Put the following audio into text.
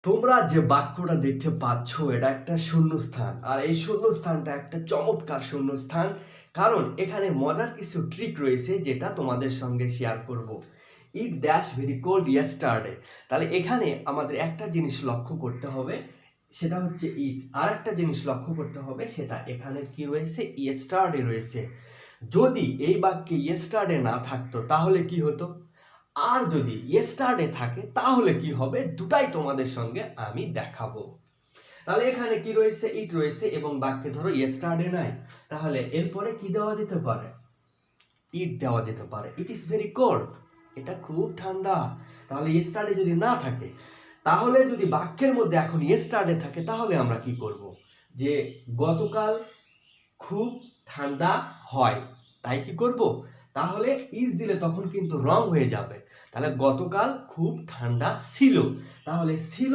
তোমরা যে বাক্যটা দেখতে পাচ্ছ এটা একটা শূন্যস্থান, আর এই শূন্যস্থানটা একটা চমৎকার শূন্যস্থান, কারণ এখানে মজার কিছু ট্রিক রয়েছে যেটা তোমাদের সঙ্গে শেয়ার করব। It dash very cold yesterday, তাহলে এখানে আমাদের একটা জিনিস লক্ষ্য করতে হবে, সেটা হচ্ছে ইট। আর একটা জিনিস লক্ষ্য করতে হবে, সেটা এখানে কি রয়েছে, ইয়েস্টারডে রয়েছে। যদি এই বাক্যে ইয়েস্টারডে না থাকতো তাহলে কি হতো, আর যদি ইয়েস্টারডে থাকে তাহলে কি হবে, দুটাই তোমাদের সঙ্গে আমি দেখাবো। তাহলে এখানে কি রয়েছে, ইট রয়েছে এবং বাক্যে ধরো ইয়েস্টারডে নাই, তাহলে এরপরে কি দেওয়া যেতে পারে, ইট দেওয়া যেতে পারে। ইট ইজ ভেরি কোল্ড, এটা খুব ঠান্ডা। তাহলে ইয়েস্টারডে যদি না থাকে, তাহলে যদি বাক্যের মধ্যে এখন ইয়েস্টারডে থাকে তাহলে আমরা কি করব, যে গতকাল খুব ঠান্ডা হয়, তাই কি করব, তাহলে ইজ দিলে তখন কিন্তু রং হয়ে যাবে। তাহলে গতকাল খুব ঠান্ডা ছিল, তাহলে ছিল